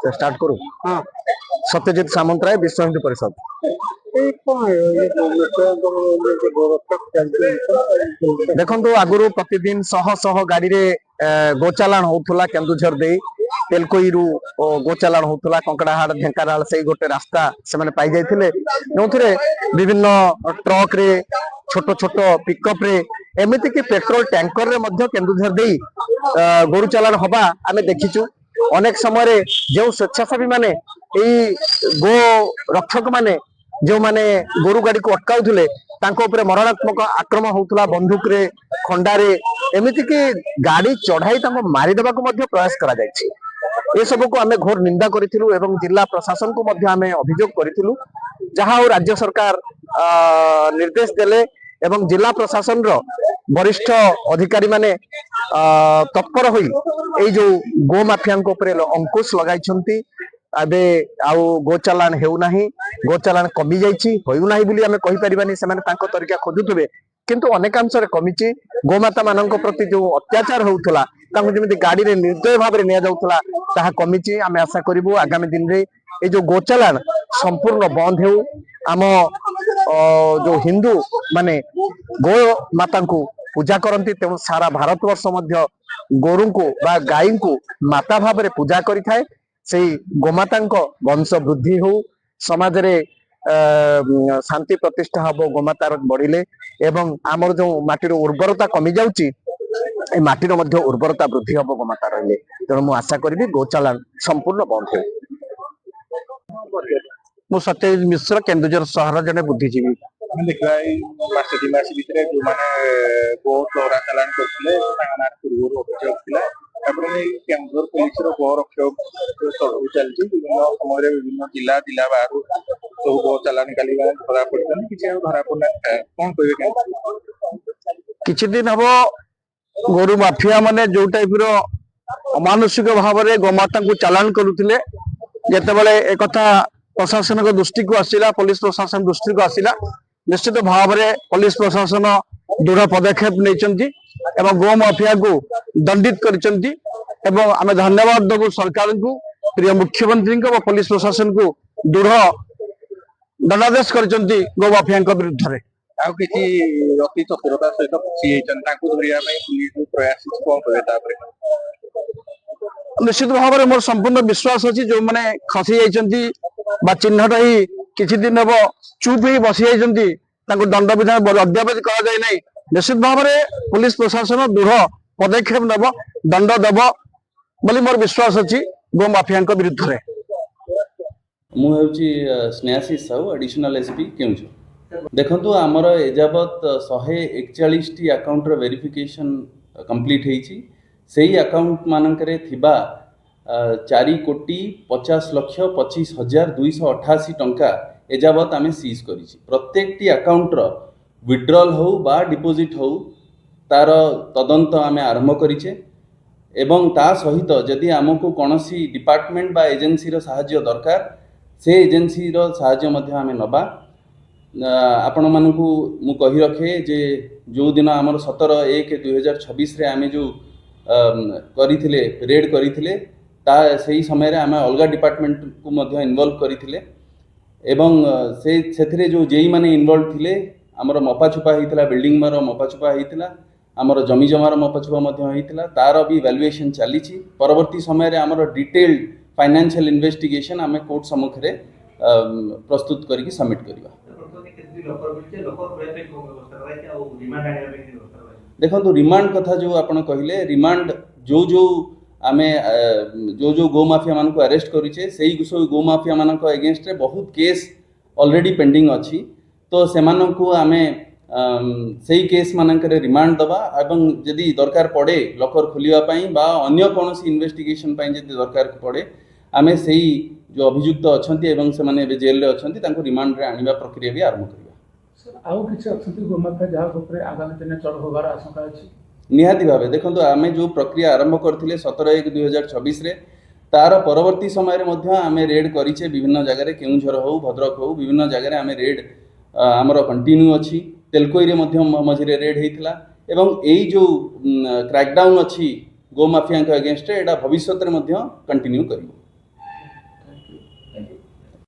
Start करू हाँ सत्यजित सामंतराय विश्व हिंदू परिषद देखो आगुरी प्रतिदिन शह शह गाड़ी रे गोचालाण होउथला केन्दुझर दे तेलकोई रु गोचालाण होउथला कंकड़ाहाड़ ढेंकानाल से गोटे रास्ता से माने पाई जाइथिले जोथरे विभिन्न ट्रक रे छोट छोट पिकअप रे एमिति कि पेट्रोल टैंकर रे मध्य केन्दुझर दे गोरु चालाण हबा आमे देखिचु अनेक समय जो स्वेच्छासेवी माने गो रक्षक माने जो माने गोरु गाड़ी को अटकाउथिले तांको ऊपर मरणात्मक आक्रमण होउथला बंदूक रे खंडा रे एमिति कि गाड़ी चढ़ाई तांको मारी देबा को मध्य प्रयास करा जायछि ए सब को आमे घोर निंदा करिथिलु एवं जिला प्रशासन को मध्य आमे अभियोग करिथिलु जहा राज्य सरकार निर्देश देले एवं जिला प्रशासन रो वरिष्ठ अधिकारी माने तत्पर होई ए जो गो माफिया ऊपर अंकुश लगाई अबे आउ गोचालाण हेउ नाही गोचालाण कमी जाइछि होउ नाही बोली आमे कहि परिबानी से माने तांको तरीका खोजुथबे किंतु अनेकांश रे कमिछि गोमाता मानक प्रति जो अत्याचार होउथला तांको जेमिति गाड़ी रे निर्दय भाव रे निया जाउथला ताहा कमिछि आमे आशा करिवु आगामी दिन रे ए जो गोचालाण संपूर्ण बंद हेउ आम जो हिंदू माने गो माता को पूजा करती तेणु सारा भारतवर्ष मध्य गोरु को बा गाई को माता भाव में पूजा करि थाए से गोमाता वंश वृद्धि हो समाज रे शांति प्रतिष्ठा हम गोमातार बढ़िले एवं आमर जो माटीर उर्वरता कमी जाउची ए माटीर मध्य उर्वरता वृद्धि हम गोमाता रहिले तेणु मु आशा करी गोचालाण संपूर्ण बंद हो मु सत्यजित मिश्र केन्दुझर सहर जने बुद्धिजीवी देखा मास दी मास भितर जो माने बहुत चौरा चालान करथिले तांगाना पूर्व अभियोग थिला तापर केन्दुझर पुलिस रो गो रक्षक चढ़ऊ चलछि विभिन्न समय विभिन्न जिला जिला बाहर सब गो चालान काली धरा पड़छन किछि धरा पड़ना कोन कहबे किछि दिन हबो गोरु माफिया माने जो टाइप रो अमानुषिक भाव रे गोमाता को चालान करूथिले जेतेबेले ए कथा प्रशासन को दृष्टि को आसिला पुलिस प्रशासन दृष्टि को आसिला निश्चित भाव में पुलिस प्रशासन दृढ़ पदक्षेप नहीं एवं गो माफिया को दंडित करछंती एवं आमे धन्यवाद देबु सरकार को प्रिय मुख्यमंत्री को पुलिस प्रशासन को दृढ़ दंडादेश करछंती गो माफिया विरुद्ध रे आउ किछि अति चतुरता सहित फसी हेचन ताकू धरिया पई पुलिस प्रयास कोन करे तापरे निश्चित भाव में मोर संपूर्ण विश्वास अछि जो माने खसी जाइछंती बा चिन्हट ही किछि दिन हम चुप ही बसी जाइछंती तांको दंड विधान अद्यावधि करा जाय नै निश्चित भाव में पुलिस प्रशासन दृढ़ पदक्षेप नेब दंड देब बोली मोर विश्वास अछि गो माफिया विरुद्ध रे मु हेउची स्नेहाशीष साहू एडिशनल एसपी केउझर देखंतु हमर एजाबत 141 टी अकाउंट रो वेरिफिकेशन कंप्लीट हेछि सेही अकाउंट मानकरे थिबा 4,50,25,25,288 टंका एजाबत आमे सीज करिछि प्रत्येक टी अकाउंट रो विड्रॉल हो बा डिपोजिट हो तार तदंत आमे आरंभ करिछे एवं ता सहित जदि आमको कोनोसी डिपार्टमेंट बा एजेंसी रो सहाय्य दरकार से एजेंसी रो सहाय्य मध्य आमे नबा आपण मानकु मु कहि रखे जे जो दिन हमर 17/1/2026 रे आमे जो करिथिले रेड करिथिले ता सही समय रे आमे अलगा डिपार्टमेंट को मध्य इन्वॉल्व करिथिले एवं से जो जेई माने इन्वॉल्व थिले हमर मपाछुपा हेतिला बिल्डिंग मारो मपाछुपा हेतिला हमर जमी जमार मपाछुपा मध्य हेतिला तार भी वैल्यूएशन चलीछि परवर्ती समय रे हमर डिटेल्ड फाइनेंशियल इन्वेस्टिगेशन आमे कोर्ट सम्मुख रे प्रस्तुत करके सबमिट करबा देखो रिमांड कथा जो आपण कहले रिमांड जो जो आमे जो गो माफिया मान को अरेस्ट करिछे सेही गो माफिया मान को अगेंस्ट रे बहुत केस ऑलरेडी पेंडिंग अछि तो सेमान को आमे सेही केस मान करे रिमांड दबा एवं यदि दरकार पड़े लकर खोलिया पई बा अन्य कोनोसी इन्वेस्टिगेशन पई यदि दरकार पड़े आमे सेही जो अभियुक्त अछंती एवं से माने जेल रे अछंती तांको रिमांड रे आनिबा प्रक्रिया भी आरंभ करबा आउ किछ अछंती गो माफिया जहा ऊपर आगामी दिन चढ़ होबार आशंका अछि निहाती भावे देखो आमे जो प्रक्रिया आरंभ करथिले 17/1/2026 रे तार परवर्ती समय रे मध्य आमे रेड करिछे विभिन्न जगह रे केउझर हो भद्रक हो विभिन्न जगह रे आमे रेड हमर कंटिन्यू अछि तेलकोई रे मध्य मझिरे रेड हेतिला एवं एई जो क्रैकडाउन अछि गो माफिया के अगेंस्ट एटा भविष्य रे मध्य कंटिन्यू करिवो।